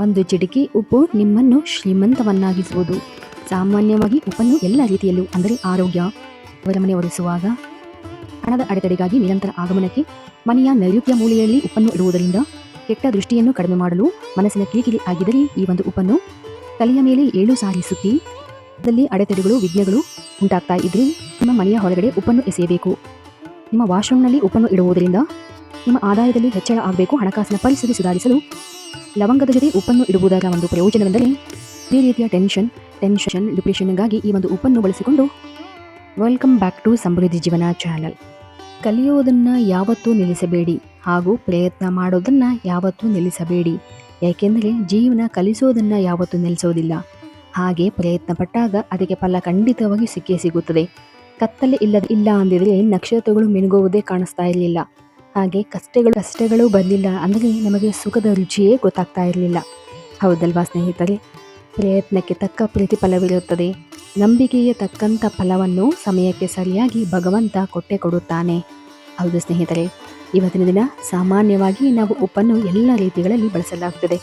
ಒಂದು ಚಿಟಿಕೆ ಉಪ್ಪು ನಿಮ್ಮನ್ನು ಶ್ರೀಮಂತವನ್ನಾಗಿಸುವುದು. ಸಾಮಾನ್ಯವಾಗಿ ಉಪ್ಪನ್ನು ಎಲ್ಲ ರೀತಿಯಲ್ಲೂ ಅಂದರೆ ಆರೋಗ್ಯ, ಅವರ ಒರೆಸುವಾಗ, ಹಣದ ಅಡೆತಡೆಗಾಗಿ ನಿರಂತರ ಆಗಮನಕ್ಕೆ, ಮನೆಯ ನೈಋತ್ಯ ಮೂಲೆಯಲ್ಲಿ ಉಪ್ಪನ್ನು ಇಡುವುದರಿಂದ ಕೆಟ್ಟ ದೃಷ್ಟಿಯನ್ನು ಕಡಿಮೆ ಮಾಡಲು, ಮನಸ್ಸಿನ ಕಿರಿಕಿರಿ ಆಗಿದ್ದರೆ ಈ ಒಂದು ಉಪ್ಪನ್ನು ತಲೆಯ ಮೇಲೆ 7 ಸಾರಿ ಸುತ್ತಿ ಅದರಲ್ಲಿ ಅಡೆತಡೆಗಳು ವಿಘ್ನಗಳು ಉಂಟಾಗ್ತಾ ಇದ್ರೆ ನಿಮ್ಮ ಮನೆಯ ಹೊರಗಡೆ ಉಪ್ಪನ್ನು ಎಸೆಯಬೇಕು. ನಿಮ್ಮ ವಾಶ್ರೂಮ್ನಲ್ಲಿ ಉಪ್ಪನ್ನು ಇಡುವುದರಿಂದ ನಿಮ್ಮ ಆದಾಯದಲ್ಲಿ ಹೆಚ್ಚಳ ಆಗಬೇಕು. ಹಣಕಾಸಿನ ಪರಿಸ್ಥಿತಿ ಸುಧಾರಿಸಲು ಲವಂಗದ ಜೊತೆ ಉಪ್ಪನ್ನು ಇಡುವುದರ ಒಂದು ಪ್ರಯೋಜನವೆಂದರೆ ಈ ರೀತಿಯ ಟೆನ್ಷನ್ ಡಿಪ್ರೆಷನ್ಗಾಗಿ ಈ ಒಂದು ಉಪ್ಪನ್ನು ಬಳಸಿಕೊಂಡು. ವೆಲ್ಕಮ್ ಬ್ಯಾಕ್ ಟು ಸಮೃದ್ಧಿ ಜೀವನ ಚಾನಲ್. ಕಲಿಯೋದನ್ನು ಯಾವತ್ತೂ ನಿಲ್ಲಿಸಬೇಡಿ ಹಾಗೂ ಪ್ರಯತ್ನ ಮಾಡೋದನ್ನು ಯಾವತ್ತೂ ನಿಲ್ಲಿಸಬೇಡಿ. ಯಾಕೆಂದರೆ ಜೀವನ ಕಲಿಸೋದನ್ನು ಯಾವತ್ತೂ ನಿಲ್ಲಿಸೋದಿಲ್ಲ. ಹಾಗೆ ಪ್ರಯತ್ನ ಪಟ್ಟಾಗ ಅದಕ್ಕೆ ಫಲ ಖಂಡಿತವಾಗಿ ಸಿಕ್ಕೇ ಸಿಗುತ್ತದೆ. ಕತ್ತಲೆ ಇಲ್ಲ ಅಂದಿದ್ರೆ ನಕ್ಷತ್ರಗಳು ಮಿನುಗುವುದೇ ಕಾಣಿಸ್ತಾ ಇರಲಿಲ್ಲ. ಹಾಗೆ ಕಷ್ಟಗಳು ಬರಲಿಲ್ಲ ಅಂದರೆ ನಮಗೆ ಸುಖದ ರುಚಿಯೇ ಗೊತ್ತಾಗ್ತಾ ಇರಲಿಲ್ಲ. ಹೌದಲ್ವಾ ಸ್ನೇಹಿತರೆ? ಪ್ರಯತ್ನಕ್ಕೆ ತಕ್ಕ ಪ್ರತಿಫಲವಿರುತ್ತದೆ. ನಂಬಿಕೆಗೆ ತಕ್ಕಂಥ ಫಲವನ್ನು ಸಮಯಕ್ಕೆ ಸರಿಯಾಗಿ ಭಗವಂತ ಕೊಡುತ್ತಾನೆ. ಹೌದು ಸ್ನೇಹಿತರೆ, ಇವತ್ತಿನ ದಿನ ಸಾಮಾನ್ಯವಾಗಿ ನಾವು ಉಪ್ಪನ್ನು ಎಲ್ಲ ರೀತಿಗಳಲ್ಲಿ ಬಳಸಲಾಗುತ್ತದೆ.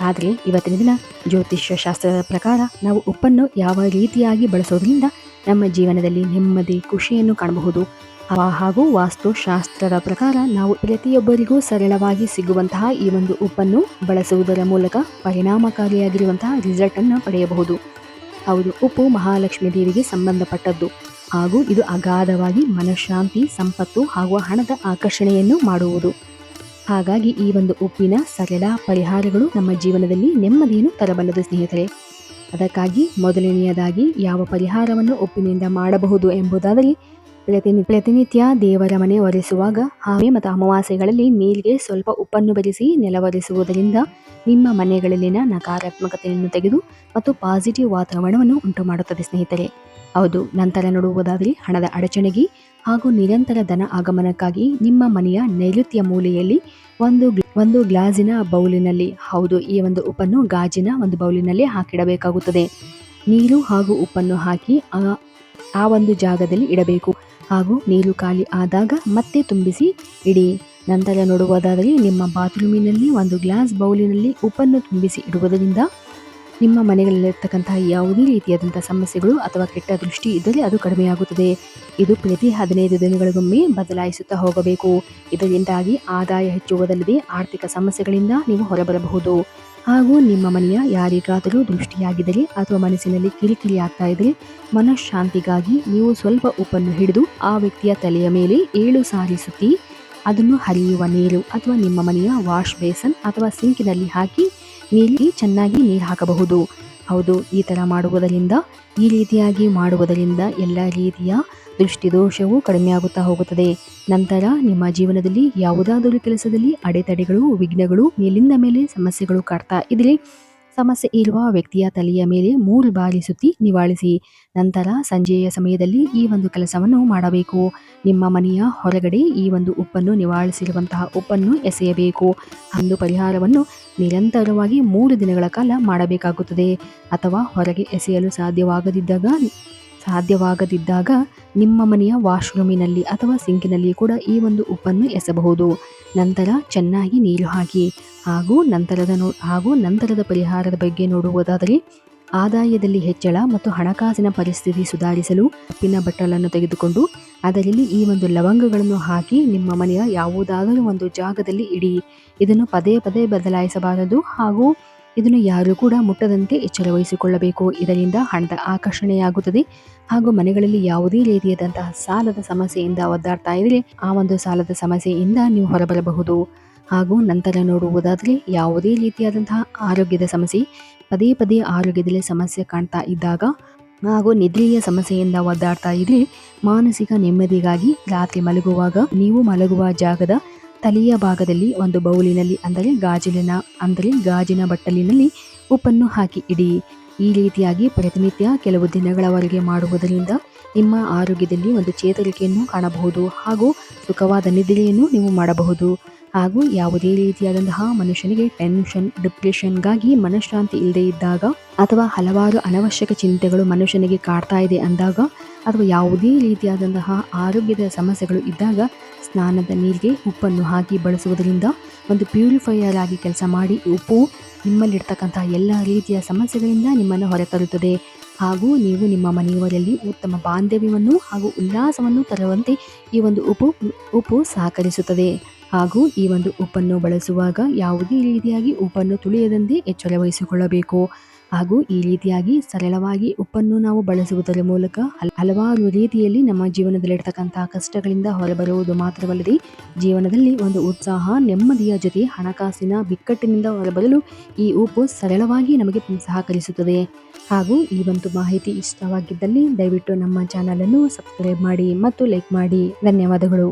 ಆದರೆ ಇವತ್ತಿನ ದಿನ ಜ್ಯೋತಿಷ್ಯ ಶಾಸ್ತ್ರದ ಪ್ರಕಾರ ನಾವು ಉಪ್ಪನ್ನು ಯಾವ ರೀತಿಯಾಗಿ ಬಳಸೋದ್ರಿಂದ ನಮ್ಮ ಜೀವನದಲ್ಲಿ ನೆಮ್ಮದಿ ಖುಷಿಯನ್ನು ಕಾಣಬಹುದು ಹಾಗೂ ವಾಸ್ತುಶಾಸ್ತ್ರದ ಪ್ರಕಾರ ನಾವು ಪ್ರತಿಯೊಬ್ಬರಿಗೂ ಸರಳವಾಗಿ ಸಿಗುವಂತಹ ಈ ಒಂದು ಉಪ್ಪನ್ನು ಬಳಸುವುದರ ಮೂಲಕ ಪರಿಣಾಮಕಾರಿಯಾಗಿರುವಂತಹ ರಿಸಲ್ಟನ್ನು ಪಡೆಯಬಹುದು. ಹೌದು, ಉಪ್ಪು ಮಹಾಲಕ್ಷ್ಮೀ ದೇವಿಗೆ ಸಂಬಂಧಪಟ್ಟದ್ದು ಹಾಗೂ ಇದು ಅಗಾಧವಾಗಿ ಮನಃಶಾಂತಿ, ಸಂಪತ್ತು ಹಾಗೂ ಹಣದ ಆಕರ್ಷಣೆಯನ್ನು ಮಾಡುವುದು. ಹಾಗಾಗಿ ಈ ಒಂದು ಉಪ್ಪಿನ ಸರಳ ಪರಿಹಾರಗಳು ನಮ್ಮ ಜೀವನದಲ್ಲಿ ನೆಮ್ಮದಿಯನ್ನು ತರಬಲ್ಲದು ಸ್ನೇಹಿತರೆ. ಅದಕ್ಕಾಗಿ ಮೊದಲನೆಯದಾಗಿ ಯಾವ ಪರಿಹಾರವನ್ನು ಉಪ್ಪಿನಿಂದ ಮಾಡಬಹುದು ಎಂಬುದಾದರೆ, ಪ್ರತಿನಿತ್ಯ ದೇವರ ಮನೆ ಒರೆಸುವಾಗ ಹಾಗೆ ಮತ್ತು ಅಮಾವಾಸ್ಯೆಗಳಲ್ಲಿ ನೀರಿಗೆ ಸ್ವಲ್ಪ ಉಪ್ಪನ್ನು ಬೆರೆಸಿ ನೆಲವೊರೆಸುವುದರಿಂದ ನಿಮ್ಮ ಮನೆಗಳಲ್ಲಿನ ನಕಾರಾತ್ಮಕತೆಯನ್ನು ತೆಗೆದು ಮತ್ತು ಪಾಸಿಟಿವ್ ವಾತಾವರಣವನ್ನು ಉಂಟು ಮಾಡುತ್ತದೆ ಸ್ನೇಹಿತರೆ. ಹೌದು, ನಂತರ ನೋಡುವುದಾದರೆ ಹಣದ ಅಡಚಣೆಗೆ ಹಾಗೂ ನಿರಂತರ ಧನ ಆಗಮನಕ್ಕಾಗಿ ನಿಮ್ಮ ಮನೆಯ ನೈಋತ್ಯ ಮೂಲೆಯಲ್ಲಿ ಒಂದು ಗ್ಲಾಸಿನ ಬೌಲಿನಲ್ಲಿ, ಹೌದು, ಈ ಒಂದು ಉಪ್ಪನ್ನು ಗಾಜಿನ ಒಂದು ಬೌಲಿನಲ್ಲಿ ಹಾಕಿಡಬೇಕಾಗುತ್ತದೆ. ನೀರು ಹಾಗೂ ಉಪ್ಪನ್ನು ಹಾಕಿ ಆ ಒಂದು ಜಾಗದಲ್ಲಿ ಇಡಬೇಕು ಹಾಗೂ ನೀರು ಖಾಲಿ ಆದಾಗ ಮತ್ತೆ ತುಂಬಿಸಿ ಇಡಿ. ನಂತರ ನೋಡುವುದಾದರೆ ನಿಮ್ಮ ಬಾತ್ರೂಮಿನಲ್ಲಿ ಒಂದು ಗ್ಲಾಸ್ ಬೌಲಿನಲ್ಲಿ ಉಪ್ಪನ್ನು ತುಂಬಿಸಿ ಇಡುವುದರಿಂದ ನಿಮ್ಮ ಮನೆಗಳಲ್ಲಿರ್ತಕ್ಕಂತಹ ಯಾವುದೇ ರೀತಿಯಾದಂಥ ಸಮಸ್ಯೆಗಳು ಅಥವಾ ಕೆಟ್ಟ ದೃಷ್ಟಿ ಇದ್ದರೆ ಅದು ಕಡಿಮೆಯಾಗುತ್ತದೆ. ಇದು ಪ್ರತಿ 15 ದಿನಗಳಿಗೊಮ್ಮೆ ಬದಲಾಯಿಸುತ್ತಾ ಹೋಗಬೇಕು. ಇದರಿಂದಾಗಿ ಆದಾಯ ಹೆಚ್ಚುವುದಲ್ಲದೆ ಆರ್ಥಿಕ ಸಮಸ್ಯೆಗಳಿಂದ ನೀವು ಹೊರಬರಬಹುದು. ಹಾಗೂ ನಿಮ್ಮ ಮನೆಯ ಯಾರಿಗಾದರೂ ದೃಷ್ಟಿಯಾಗಿದ್ದರೆ ಅಥವಾ ಮನಸ್ಸಿನಲ್ಲಿ ಕಿರಿಕಿರಿ ಆಗ್ತಾ ಇದ್ದರೆ ಮನಃಶಾಂತಿಗಾಗಿ ನೀವು ಸ್ವಲ್ಪ ಉಪ್ಪನ್ನು ಹಿಡಿದು ಆ ವ್ಯಕ್ತಿಯ ತಲೆಯ ಮೇಲೆ 7 ಸಾರಿ ಸುತ್ತಿ ಅದನ್ನು ಹರಿಯುವ ನೀರು ಅಥವಾ ನಿಮ್ಮ ಮನೆಯ ವಾಶ್ ಬೇಸನ್ ಅಥವಾ ಸಿಂಕಿನಲ್ಲಿ ಹಾಕಿ ಚೆನ್ನಾಗಿ ನೀರು ಹಾಕಬಹುದು. ಹೌದು, ಈ ರೀತಿಯಾಗಿ ಮಾಡುವುದರಿಂದ ಎಲ್ಲ ರೀತಿಯ ದೃಷ್ಟಿದೋಷವು ಕಡಿಮೆಯಾಗುತ್ತಾ ಹೋಗುತ್ತದೆ. ನಂತರ ನಿಮ್ಮ ಜೀವನದಲ್ಲಿ ಯಾವುದಾದರೂ ಕೆಲಸದಲ್ಲಿ ಅಡೆತಡೆಗಳು, ವಿಘ್ನಗಳು, ಮೇಲಿಂದ ಮೇಲೆ ಸಮಸ್ಯೆಗಳು ಕಾಡ್ತಾ ಇದ್ರೆ ಸಮಸ್ಯೆ ಇರುವ ವ್ಯಕ್ತಿಯ ತಲೆಯ ಮೇಲೆ 3 ಬಾರಿ ಸುತ್ತಿ ನಿವಾಳಿಸಿ. ನಂತರ ಸಂಜೆಯ ಸಮಯದಲ್ಲಿ ಈ ಒಂದು ಕೆಲಸವನ್ನು ಮಾಡಬೇಕು. ನಿಮ್ಮ ಮನೆಯ ಹೊರಗಡೆ ಈ ಒಂದು ಉಪ್ಪನ್ನು ನಿವಾಳಿಸಿರುವಂತಹ ಉಪ್ಪನ್ನು ಎಸೆಯಬೇಕು. ಒಂದು ಪರಿಹಾರವನ್ನು ನಿರಂತರವಾಗಿ 3 ದಿನಗಳ ಕಾಲ ಮಾಡಬೇಕಾಗುತ್ತದೆ. ಅಥವಾ ಹೊರಗೆ ಎಸೆಯಲು ಸಾಧ್ಯವಾಗದಿದ್ದಾಗ ನಿಮ್ಮ ಮನೆಯ ವಾಶ್ರೂಮಿನಲ್ಲಿ ಅಥವಾ ಸಿಂಕಿನಲ್ಲಿ ಕೂಡ ಈ ಒಂದು ಉಪ್ಪನ್ನು ಎಸಬಹುದು. ನಂತರ ಚೆನ್ನಾಗಿ ನೀರು ಹಾಕಿ ಹಾಗೂ ನಂತರದ ಪರಿಹಾರದ ಬಗ್ಗೆ ನೋಡುವುದಾದರೆ, ಆದಾಯದಲ್ಲಿ ಹೆಚ್ಚಳ ಮತ್ತು ಹಣಕಾಸಿನ ಪರಿಸ್ಥಿತಿ ಸುಧಾರಿಸಲು ಉಪ್ಪಿನ ಬಟ್ಟಲನ್ನು ತೆಗೆದುಕೊಂಡು ಅದರಲ್ಲಿ ಈ ಒಂದು ಲವಂಗಗಳನ್ನು ಹಾಕಿ ನಿಮ್ಮ ಮನೆಯ ಯಾವುದಾದರೂ ಒಂದು ಜಾಗದಲ್ಲಿ ಇಡಿ. ಇದನ್ನು ಪದೇ ಪದೇ ಬದಲಾಯಿಸಬಾರದು ಹಾಗೂ ಇದನ್ನು ಯಾರು ಕೂಡ ಮುಟ್ಟದಂತೆ ಎಚ್ಚರ ವಹಿಸಿಕೊಳ್ಳಬೇಕು. ಇದರಿಂದ ಹಣದ ಆಕರ್ಷಣೆಯಾಗುತ್ತದೆ ಹಾಗೂ ಮನೆಗಳಲ್ಲಿ ಯಾವುದೇ ರೀತಿಯಾದಂತಹ ಸಾಲದ ಸಮಸ್ಯೆಯಿಂದ ಒದ್ದಾಡ್ತಾ ಇದ್ರೆ ಆ ಒಂದು ಸಾಲದ ಸಮಸ್ಯೆಯಿಂದ ನೀವು ಹೊರಬರಬಹುದು. ಹಾಗೂ ನಂತರ ನೋಡುವುದಾದರೆ ಯಾವುದೇ ರೀತಿಯಾದಂತಹ ಆರೋಗ್ಯದ ಸಮಸ್ಯೆ, ಪದೇ ಪದೇ ಆರೋಗ್ಯದಲ್ಲಿ ಸಮಸ್ಯೆ ಕಾಣ್ತಾ ಇದ್ದಾಗ ಹಾಗೂ ನಿದ್ರೆಯ ಸಮಸ್ಯೆಯಿಂದ ಒದ್ದಾಡ್ತಾ ಇದ್ರೆ ಮಾನಸಿಕ ನೆಮ್ಮದಿಗಾಗಿ ರಾತ್ರಿ ಮಲಗುವಾಗ ನೀವು ಮಲಗುವ ಜಾಗದ ತಲೆಯ ಭಾಗದಲ್ಲಿ ಒಂದು ಬೌಲಿನಲ್ಲಿ ಅಂದರೆ ಗಾಜಿನ ಬಟ್ಟಲಿನಲ್ಲಿ ಉಪ್ಪನ್ನು ಹಾಕಿ ಇಡಿ. ಈ ರೀತಿಯಾಗಿ ಪ್ರತಿನಿತ್ಯ ಕೆಲವು ದಿನಗಳವರೆಗೆ ಮಾಡುವುದರಿಂದ ನಿಮ್ಮ ಆರೋಗ್ಯದಲ್ಲಿ ಒಂದು ಚೇತರಿಕೆಯನ್ನು ಕಾಣಬಹುದು ಹಾಗೂ ಸುಖವಾದ ನಿದ್ರೆಯನ್ನು ನೀವು ಮಾಡಬಹುದು. ಹಾಗೂ ಯಾವುದೇ ರೀತಿಯಾದಂತಹ ಮನುಷ್ಯನಿಗೆ ಟೆನ್ಷನ್, ಡಿಪ್ರೆಷನ್ಗಾಗಿ ಮನಃಶಾಂತಿ ಇಲ್ಲದೆ ಇದ್ದಾಗ ಅಥವಾ ಹಲವಾರು ಅನವಶ್ಯಕ ಚಿಂತೆಗಳು ಮನುಷ್ಯನಿಗೆ ಕಾಡ್ತಾ ಇದೆ ಅಂದಾಗ ಅಥವಾ ಯಾವುದೇ ರೀತಿಯಾದಂತಹ ಆರೋಗ್ಯದ ಸಮಸ್ಯೆಗಳು ಇದ್ದಾಗ ಸ್ನಾನದ ನೀರಿಗೆ ಉಪ್ಪನ್ನು ಹಾಕಿ ಬಳಸುವುದರಿಂದ ಒಂದು ಪ್ಯೂರಿಫೈಯರ್ ಆಗಿ ಕೆಲಸ ಮಾಡಿ ಉಪ್ಪು ನಿಮ್ಮಲ್ಲಿರ್ತಕ್ಕಂಥ ಎಲ್ಲ ರೀತಿಯ ಸಮಸ್ಯೆಗಳಿಂದ ನಿಮ್ಮನ್ನು ಹೊರತರುತ್ತದೆ ಹಾಗೂ ನೀವು ನಿಮ್ಮ ಮನೆಯವರಲ್ಲಿ ಉತ್ತಮ ಬಾಂಧವ್ಯವನ್ನು ಹಾಗೂ ಉಲ್ಲಾಸವನ್ನು ತರುವಂತೆ ಈ ಒಂದು ಉಪ್ಪು ಸಹಕರಿಸುತ್ತದೆ. ಹಾಗೂ ಈ ಒಂದು ಉಪ್ಪನ್ನು ಬಳಸುವಾಗ ಯಾವುದೇ ರೀತಿಯಾಗಿ ಉಪ್ಪನ್ನು ತುಳಿಯದಂತೆ ಎಚ್ಚರ ವಹಿಸಿಕೊಳ್ಳಬೇಕು. ಹಾಗೂ ಈ ರೀತಿಯಾಗಿ ಸರಳವಾಗಿ ಉಪ್ಪನ್ನು ನಾವು ಬಳಸುವುದರ ಮೂಲಕ ಹಲವಾರು ರೀತಿಯಲ್ಲಿ ನಮ್ಮ ಜೀವನದಲ್ಲಿರ್ತಕ್ಕಂಥ ಕಷ್ಟಗಳಿಂದ ಹೊರಬರುವುದು ಮಾತ್ರವಲ್ಲದೆ ಜೀವನದಲ್ಲಿ ಒಂದು ಉತ್ಸಾಹ, ನೆಮ್ಮದಿಯ ಜೊತೆ ಹಣಕಾಸಿನ ಬಿಕ್ಕಟ್ಟಿನಿಂದ ಹೊರಬರಲು ಈ ಉಪ್ಪು ಸರಳವಾಗಿ ನಮಗೆ ಸಹಕರಿಸುತ್ತದೆ. ಹಾಗೂ ಈ ಒಂದು ಮಾಹಿತಿ ಇಷ್ಟವಾಗಿದ್ದಲ್ಲಿ ದಯವಿಟ್ಟು ನಮ್ಮ ಚಾನಲನ್ನು ಸಬ್ಸ್ಕ್ರೈಬ್ ಮಾಡಿ ಮತ್ತು ಲೈಕ್ ಮಾಡಿ. ಧನ್ಯವಾದಗಳು.